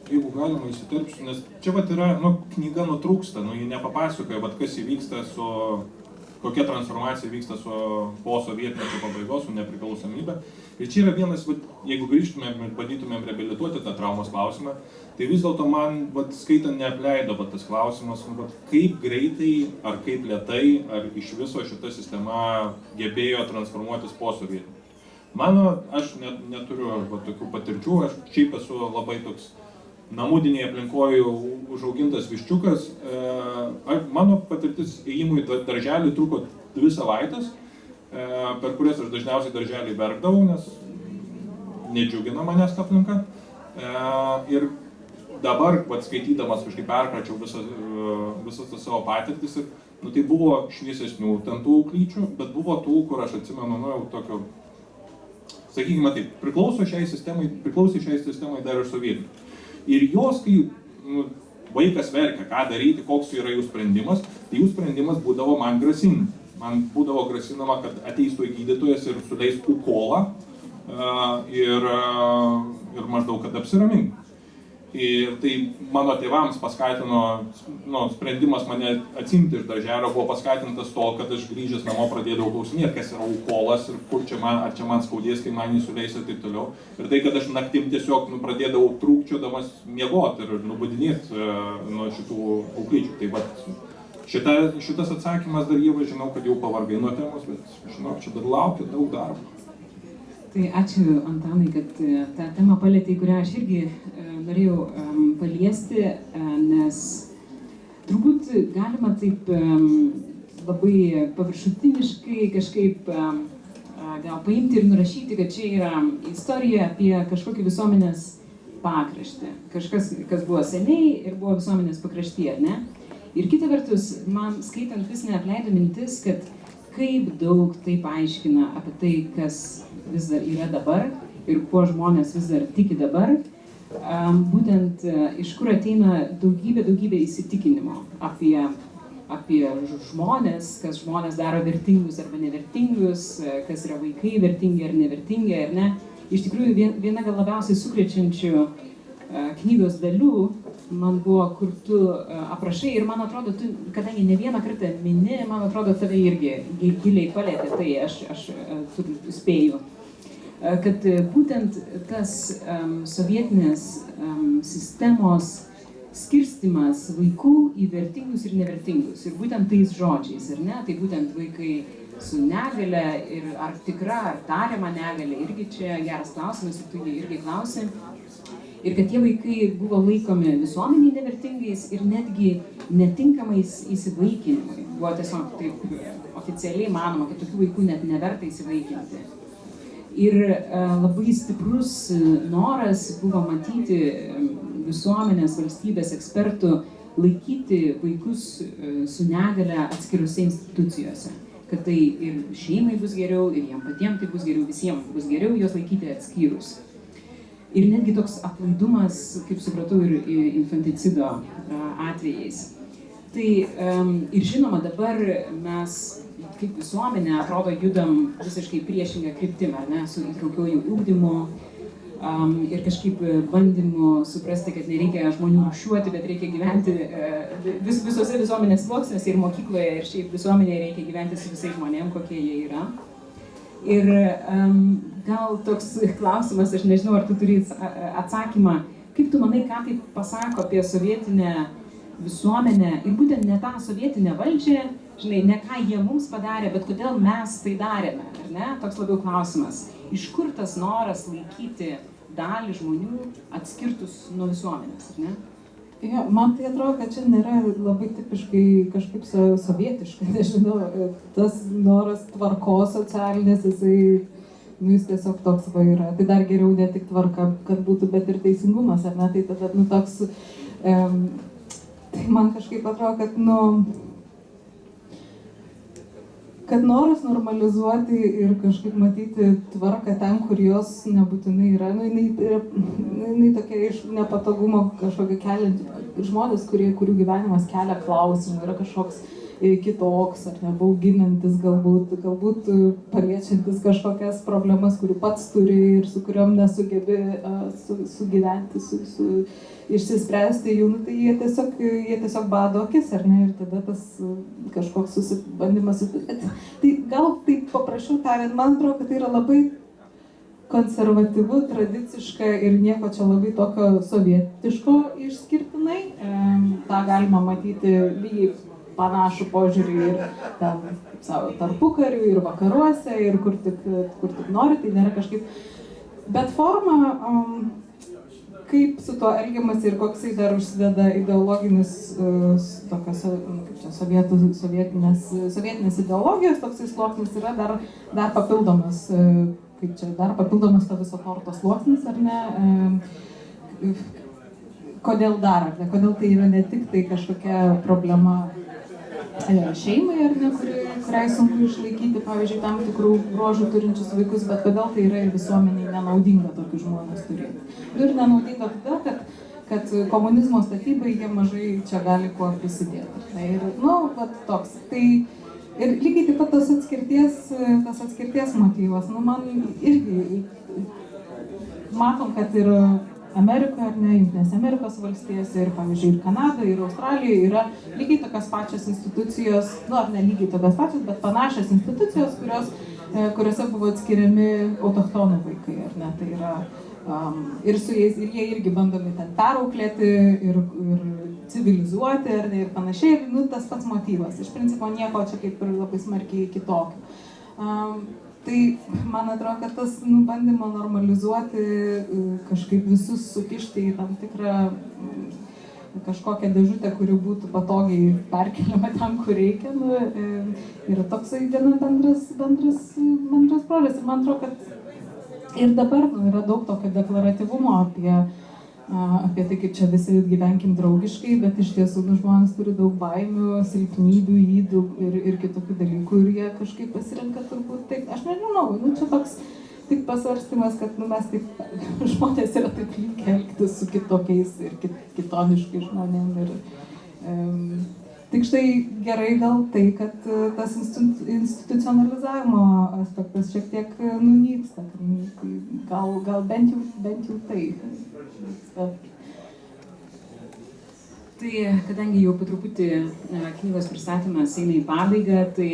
Speaker 3: Jeigu galima įsiterpsiu, nes čia vat yra, knyga nutrūksta, ji nepapasakoja, kas įvyksta su, kokia transformacija vyksta po sovietmečio pabaigos, su nepriklausomybė. Ir čia yra vienas, jeigu grįžtumėm ir bandytumėm reabilituoti tą traumos klausimą, tai vis dėlto man, skaitant, neapleido tas klausimas, kaip greitai, ar kaip lėtai, ar iš viso šita sistema gebėjo transformuotis po sovietmečio. Aš neturiu tokių patirčių, aš šiaip esu labai toks namudinėje aplinkoje užaugintas viščiukas. Mano patirtis ėjimui į darželį truko 2 savaitės, per kurias aš dažniausiai darželį verkdavau, nes nedžiugina manęs ta aplinka. Ir dabar, skaitydamas, kažkaip perkračiau visas tas savo patirtis ir tai buvo šviesesnių ten tų klyčių, bet buvo tų, kur aš atsimenu, jau tokio, sakykime taip, priklausė šiai sistemai dar ir sovietmečiu. Ir jos, kai vaikas verkia, ką daryti, koks yra jų sprendimas, tai jų sprendimas būdavo man grasinti. Man būdavo grasinama, kad ateistų gydytojas ir suleis ukolą ir maždaug, kad apsiramink. Ir tai mano tėvams paskatino, sprendimas mane atsimti iš darželio buvo paskatintas to, kad aš grįžęs namo pradėdavau klausinėti, kas yra ukolas ir ar čia man skaudės, kai man jį suleis ir taip toliau. Ir tai, kad aš naktim tiesiog pradėdavau trūkčiodamas miegoti ir nubudinėti nuo šitų auklyčių. Tai vat, šitas atsakymas dar Ieva, žinau, kad jau pavargai nuo temos, bet žinau, čia dar laukia daug darbo.
Speaker 1: Tai ačiū, Antanai, kad tą temą palietei, kurią aš irgi norėjau paliesti, nes turbūt galima taip labai paviršutiniškai kažkaip gal paimti ir nurašyti, kad čia yra istorija apie kažkokį visuomenės pakraštį. Kažkas, kas buvo seniai ir buvo visuomenės pakraštyje, ar ne? Ir kita vertus, man skaitant vis neapleido mintis, kad kaip daug tai paaiškina apie tai, kas vis dar yra dabar ir kuo žmonės vis dar tiki dabar, būtent iš kur ateina daugybė įsitikinimo apie žmonės, kas žmonės daro vertingus arba nevertingus, kas yra vaikai vertingi ar nevertingi, ar ne. Iš tikrųjų, viena gal labiausiai sukrečiančių knygos dalių man buvo, kur tu aprašai ir man atrodo, tu, kadangi ne vieną kartą mini, man atrodo, tave irgi giliai palietė, tai aš spėju, kad būtent tas sovietinės sistemos skirstymas vaikų į vertingus ir nevertingus, ir būtent tais žodžiais, ar ne, tai būtent vaikai su negale ir ar tikra, ar tariama negale, irgi čia geras klausimas, ir tu jį irgi klausi. Ir kad tie vaikai buvo laikomi visuomeniai nevertingais ir netgi netinkamais įsivaikinimui. Buvo tiesiog taip oficialiai manoma, kad tokių vaikų net neverta įsivaikinti. Ir labai stiprus noras buvo matyti visuomenės, valstybės ekspertų laikyti vaikus su negale atskirose institucijose. Kad tai ir šeimai bus geriau, ir jiem patiems tai bus geriau, visiems bus geriau juos laikyti atskyrus. Ir netgi toks aplaidumas, kaip supratau, ir infanticido atvejais. Tai ir žinoma, dabar mes kaip visuomenė, atrodo, judam visiškai priešingą kryptimą, ne, su įtraukiuoju ugdymu, ir kažkaip bandymų suprasti, kad nereikia žmonių rūšiuoti, bet reikia gyventi visose visuomenės sluoksniuose ir mokykloje, ir šiaip visuomenėje reikia gyventi su visais žmonėm, kokie jie yra. Ir gal toks klausimas, aš nežinau, ar tu turi atsakymą, kaip tu manai, ką tai pasako apie sovietinę visuomenę ir būtent ne tą sovietinę valdžią, žinai, ne ką jie mums padarė, bet kodėl mes tai darėme, ar ne? Toks labiau klausimas. Iš kur tas noras laikyti dalį žmonių atskirtus nuo visuomenės, ar ne?
Speaker 2: Jo, man tai atrodo, kad čia nėra labai tipiškai kažkaip sovietiška, nežinau, tas noras tvarkos socialinės, jis tiesiog toks va yra. Tai dar geriau ne tik tvarka, kad būtų, bet ir teisingumas, ar ne? Tai tada, toks, tai man kažkaip atrodo, kad noras normalizuoti ir kažkaip matyti tvarką ten, kur jos nebūtinai yra, jinai tokia iš nepatogumo kažkokio kelianti žmonės, kurių gyvenimas kelia klausimų, yra kažkoks kitoks ar nebauginantis, galbūt paliečiantis kažkokias problemas, kurių pats turi ir su kuriuom nesugebi sugyventi, išsispręsti jų, tai jie tiesiog bado akis, ar ne, ir tada tas kažkoks susibandymas. Tai gal taip paprašiau tariant, man atrodo, kad tai yra labai konservatyvu, tradiciška ir nieko čia labai tokio sovietiško išskirtinai. Ta galima matyti lygiai panašų požiūrį ir ten, kaip savo, tarpukariu, ir vakaruose, ir kur tik nori, tai nėra kažkaip. Bet forma, kaip su tuo elgiamasi ir koksai dar užsideda ideologinis, tokios, kaip čia, sovietinės ideologijos, toksai sluoksnis yra dar papildomas, kaip čia, dar papildomas to viso torto sluoksnis, ar ne? Kodėl dar, ar ne? Kodėl tai yra ne tik tai kažkokia problema šeimai, ar ne, kuriai sunku išlaikyti, pavyzdžiui, tam tikrų bruožų turinčius vaikus, bet kodėl tai yra ir visuomeniai nenaudinga tokius žmonės turėti. Ir nenaudinga todėl, kad komunizmo statybai jie mažai čia gali kuo prisidėti. Ir, vat toks. Tai ir lygiai taip pat tas atskirties motyvas, man irgi matom, kad ir Amerikoje, ar ne, Jungtinėse Amerikos valstijose ir, pavyzdžiui, ir Kanadoje, ir Australijoje yra lygiai tokios pačios institucijos, ar ne lygiai tokios pačios, bet panašios institucijos, kuriuose buvo atskiriami autochtonų vaikai, ar ne, tai yra ir su jais, ir jie irgi bandomi ten perauklėti ir civilizuoti, ar ne, ir panašiai, ir tas pats motyvas, iš principo nieko čia kaip ir labai smarkiai kitokio. Tai man atrodo, kad tas bandymo normalizuoti, kažkaip visus sukišti į tam tikrą kažkokią dėžutę, kuri būtų patogiai perkeliama tam, kur reikia, yra toksai gana bendras prožas. Ir man atrodo, kad ir dabar yra daug tokio deklaratyvumo apie tai, kaip čia visi gyvenkim draugiškai, bet iš tiesų žmonės turi daug baimių, silpnybių, ydų ir kitokių dalykų ir jie kažkaip pasirenka turbūt taip, aš nežinau, čia toks tik pasvarstymas, kad mes taip, žmonės yra taip linkę elgtis su kitokiais ir kitoniškai žmonėm ir tik štai gerai gal tai, kad tas institucionalizavimo aspektas šiek tiek nunyksta, gal bent jau tai.
Speaker 1: Tai kadangi jau po truputį knygos pristatymas eina į pabaigą, tai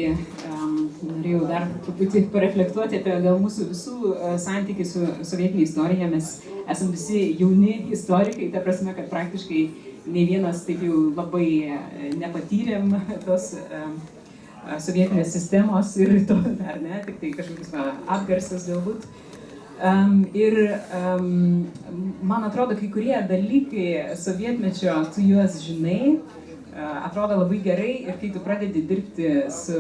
Speaker 1: norėjau dar truputį pareflektuoti apie gal mūsų visų santykį su sovietinė istorija. Mes esam visi jauni istorikai, ta prasme, kad praktiškai nei vienas taip jau labai nepatyrėm tos sovietinės sistemos ir to dar ne, tik tai kažkokius atgarsius galbūt. Ir man atrodo, kai kurie dalykai sovietmečio, tu juos žinai, atrodo labai gerai ir kai tu pradedi dirbti su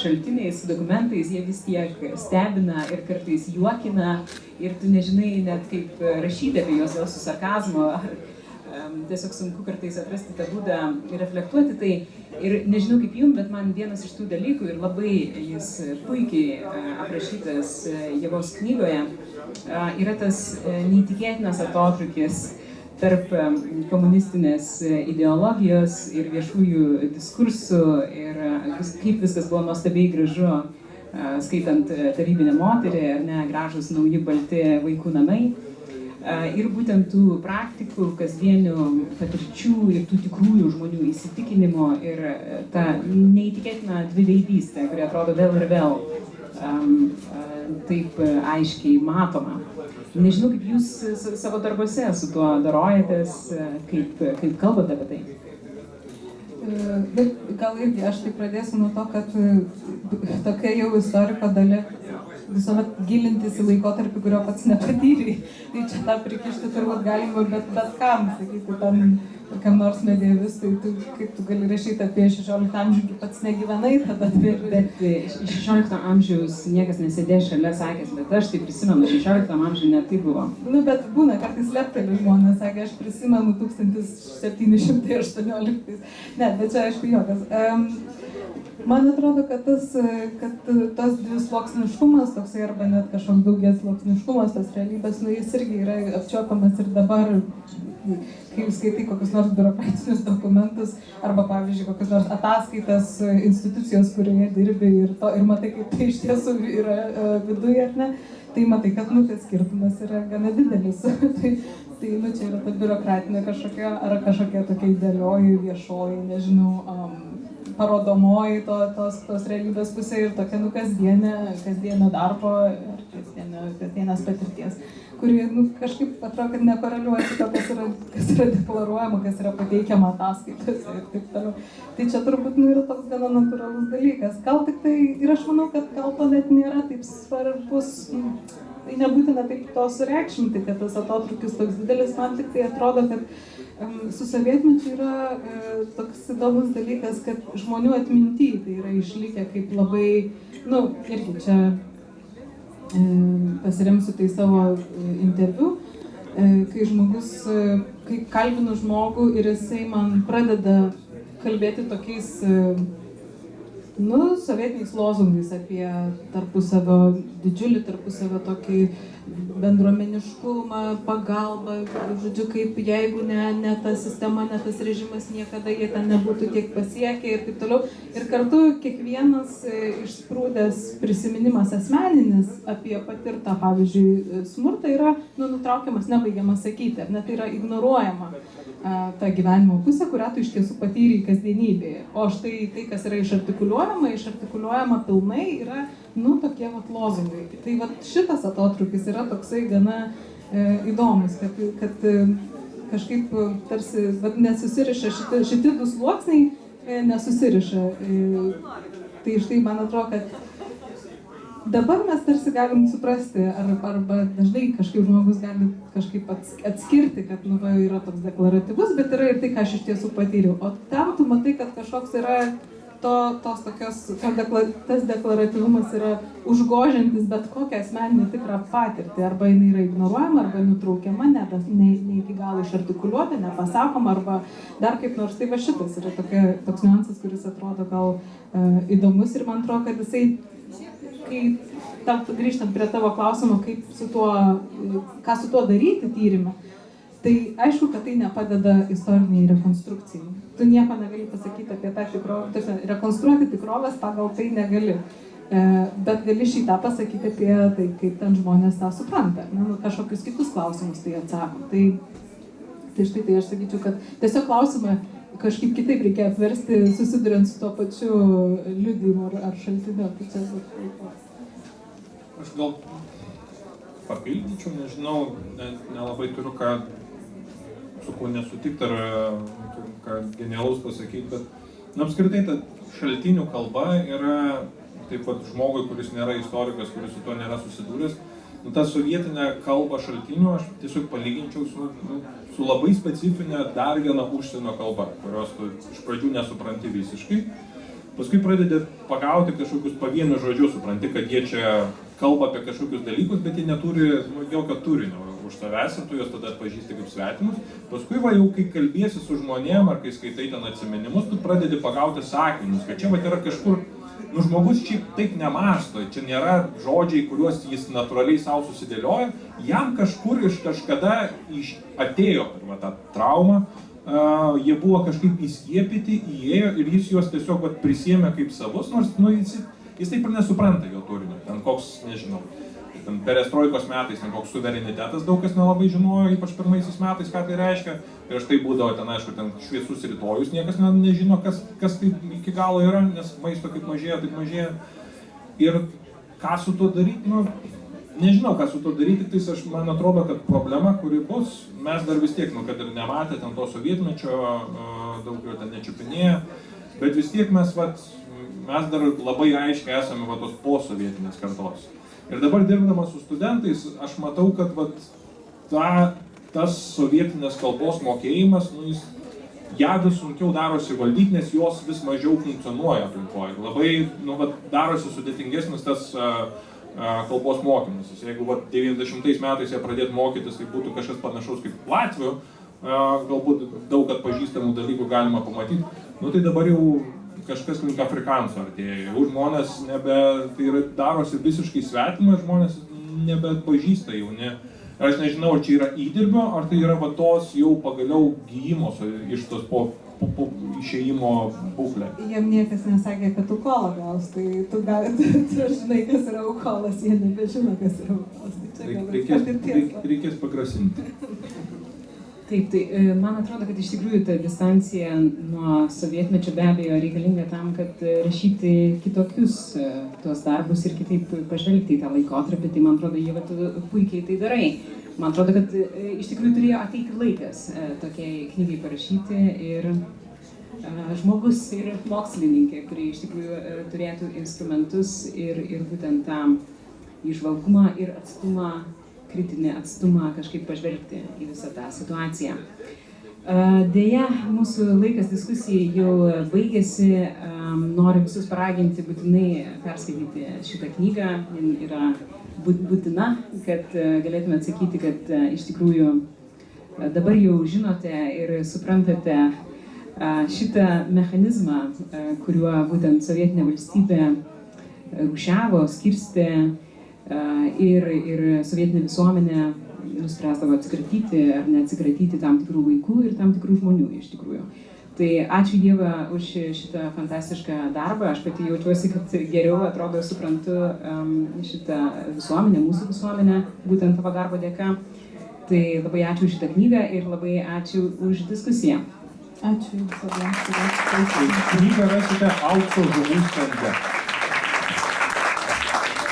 Speaker 1: šaltiniais, su dokumentais, jie vis tiek stebina ir kartais juokina ir tu nežinai net kaip rašyti apie juos, gal su sarkazmo. Tiesiog sunku kartais atrasti tą būdą ir reflektuoti tai. Ir nežinau kaip jums, bet man vienas iš tų dalykų ir labai jis puikiai aprašytas Ievos knygoje yra tas neįtikėtinas atotrūkis tarp komunistinės ideologijos ir viešųjų diskursų ir kaip viskas buvo nuostabiai gražu, skaitant Tarybinę moterį, ar ne, gražus nauji balti vaikų namai. ir būtent tų praktikų, kasdienių patirčių ir tų tikrųjų žmonių įsitikinimo ir ta neįtikėtina dviveidystė, kuri atrodo vėl ir vėl taip aiškiai matoma. Nežinau, kaip jūs savo darbose su tuo darojatės, kaip kalbate apie tai.
Speaker 2: Bet gal irgi aš tai pradėsiu nuo to, kad tokia jau istoriko dalia visuomet gilintis į laikotarpį, kurio pats nepatyrei. Tai čia tą prikišti turbūt galima bet kam, sakyti, tam kokiam nors medievistui, kaip tu gali rašyti apie 16 amžių, kai pats negyvenai tada.
Speaker 1: Bet 16 amžiaus niekas nesėdė šalia sakęs, bet aš tai prisimenu, 16 amžiuje net tai buvo.
Speaker 2: Nu, bet būna, kartais lepteli žmonės, sakė, aš prisimenu 1718. Ne, bet čia aišku jokas. Man atrodo, kad tas dvisluoksniškumas, toksai arba net kažkoks daugiasluoksniškumas, tas realybės, nu jis irgi yra apčiuopiamas ir dabar, kai jūs skaitai kokius nors biurokratinius dokumentus, arba pavyzdžiui, kokius nors ataskaitas institucijos, kurioje dirbi ir matai, kaip tai iš tiesų yra viduje, ar ne, tai matai, kad tas skirtumas yra gana didelis. Tai čia yra ta biurokratinė kažkokia tokia idealioji, viešoji, nežinau, parodomoji tos realybės pusė ir tokia kasdienio darbo ir kasdienės patirties, kuri kažkaip atrodo, kad nekoreliuoja su to, kas yra deklaruojama, kas yra pateikiama ataskaitose ir taip toliau. Tai čia turbūt yra toks gana natūralus dalykas. Gal tik tai, ir aš manau, kad gal to net nėra taip svarbus, tai nebūtina taip to sureikšminti, kad tas atotrūkis toks didelis, man tik tai atrodo, kad su sovietmečiu yra toks įdomus dalykas, kad žmonių atminty tai yra išlikę kaip labai, irgi čia pasiremsiu tai savo interviu, kai kalbinu žmogų ir jisai man pradeda kalbėti tokiais, sovietiniais lozungais apie didžiulį tarpusavio tokį bendruomeniškumą, pagalbą, žodžiu, kaip jeigu ne ta sistema, ne tas režimas, niekada jie ten nebūtų tiek pasiekę ir taip toliau. Ir kartu kiekvienas išsprūdęs prisiminimas asmeninis apie patirtą, pavyzdžiui, smurtą yra nutraukiamas, nebaigiamas sakyti, ar ne, tai yra ignoruojama ta gyvenimo pusė, kurią tu iš tiesų patyrei kasdienybėje. O štai tai, kas yra išartikuliuojama pilnai, yra tokie lozungai. Tai šitas atotrūkis yra toksai gana įdomus, kad kažkaip tarsi nesusiriša šitie du sluoksniai nesusiriša. Tai štai man atrodo, kad dabar mes tarsi galim suprasti, arba dažnai kažkaip žmogus gali kažkaip atskirti, kad yra toks deklaratyvus, bet yra ir tai, ką aš iš tiesų patyriau. O ten tu matai, kad kažkoks yra tas deklaratyvumas yra užgožiantis bet kokią asmeninį tikrą patirtį. Arba jinai yra ignoruojama, arba nutraukiama, ne iki galo išartikuliuota, nepasakoma, arba dar kaip nors. Tai va šitas yra toks niuansas, kuris atrodo gal įdomus ir man atrodo, kad jisai, kai grįžtant prie tavo klausimo, ką su tuo daryti tyrime, tai aišku, kad tai nepadeda istoriniai rekonstrukcijai. Tu nieko negali pasakyti apie tą tikrovę, rekonstruoti tikrovės pagal tai negali. Bet gali šitą pasakyti apie tai, kaip ten žmonės tą supranta. Kažkokius kitus klausimus tai atsako. Tai štai tai aš sakyčiau, kad tiesiog klausimą kažkaip kitaip reikia apversti, susiduriant su tuo pačiu liudijimu ar šaltiniu.
Speaker 3: Aš gal papildyčiau, nežinau, nelabai turiu su kuo nesutikti ar ką genialaus pasakyti, bet apskritai ta šaltinių kalba yra taip pat žmogui, kuris nėra istorikas, kuris su to nėra susidūręs. Ta sovietinė kalba šaltinių aš tiesiog palyginčiau su labai specifinė dar viena užsienio kalba, kurios tu iš pradžių nesupranti visiškai. Paskui pradedi pagauti kažkokius pavienius žodžius, supranti, kad jie čia kalba apie kažkokius dalykus, bet jie neturi jokio turinio už savęs ir tu juos tada atpažįsti kaip svetimus. Paskui jau kai kalbiesi su žmonėm ar kai skaitai ten atsiminimus, tu pradedi pagauti sakinius, kad čia yra kažkur, žmogus šiaip taip nemąsto, čia nėra žodžiai, kuriuos jis natūraliai savo susidėlioja, jam kažkur iš kažkada atėjo per tą traumą, jie buvo kažkaip įskiepyti, įėjo ir jis juos tiesiog prisėmė kaip savus, nors jis taip ir nesupranta jo turinio, ten koks, nežinau, ten perestroikos metais, ten koks suverenitetas, daug kas nelabai žinojo, ypač pirmaisiais metais, ką tai reiškia. Prieš tai būdavo ten, aišku, ten šviesus rytojus, niekas nežino, kas tai iki galo yra, nes maisto kaip mažėja, taip mažėja. Ir ką su tuo daryti, nu, nežinau, ką su tuo daryti, tik tai man atrodo, kad problema, kuri bus, mes dar vis tiek, nu, kad ir nematė ten to sovietmečio, daug jo ten nečiupinėja, bet vis tiek mes dar labai aiškiai esame tos posovietinės kartos. Ir dabar dirbdamas su studentais, aš matau, kad tas sovietinės kalbos mokėjimas, nu, ją vis sunkiau darosi valdyti, nes jos vis mažiau funkcionuoja aplinkoje. Labai, nu, darosi sudėtingesnis tas kalbos mokymasis. Jeigu 90 metais jie pradėtų mokytis, tai būtų kažkas panašaus kaip latvių, galbūt daug atpažįstamų dalykų galima pamatyti, nu, tai dabar jau kažkas link afrikansų artėja. Jau žmonės tai darosi visiškai svetima, žmonės nebeatpažįsta jau. Aš nežinau, ar čia yra įdirbio, ar tai yra tos jau pagaliau gijimo iš tos po išėjimo būklė.
Speaker 2: Jiem niekas nesakė, kad ukolą gaus, tai tu žinai, kas yra ukolas, jie nebežino, kas yra ukolas.
Speaker 3: Reikės pagrasinti.
Speaker 1: Taip, tai man atrodo, kad iš tikrųjų ta distancija nuo sovietmečio be abejo reikalinga tam, kad rašyti kitokius tuos darbus ir kitaip pažvelgti į tą laikotarpį, tai man atrodo, jie puikiai tai darai. Man atrodo, kad iš tikrųjų turėjo ateiti laikas tokiai knygai parašyti ir žmogus ir mokslininkė, kurie iš tikrųjų turėtų instrumentus ir būtent tą įžvalgumą ir atstumą, kritinį atstumą kažkaip pažvelgti į visą tą situaciją. Deja, mūsų laikas diskusijai jau baigėsi. Noriu visus paraginti būtinai perskaityti šitą knygą. Jin yra būtina, kad galėtume atsakyti, kad iš tikrųjų dabar jau žinote ir suprantate šitą mechanizmą, kuriuo būtent sovietinė valstybė rūšiavo, skirstė ir sovietinė visuomenė nuspręsdavo atsikratyti ar neatsikratyti tam tikrų vaikų ir tam tikrų žmonių iš tikrųjų. Tai ačiū Dievą už šitą fantastišką darbą. Aš pati jaučiuosi, kad geriau atrodo suprantu šitą visuomenę, mūsų visuomenę, būtent tavo darbo dėka. Tai labai ačiū už šitą knygą ir labai ačiū už diskusiją.
Speaker 2: Ačiū Jums labai.
Speaker 3: Knygą rasite Aukso žuvų stende.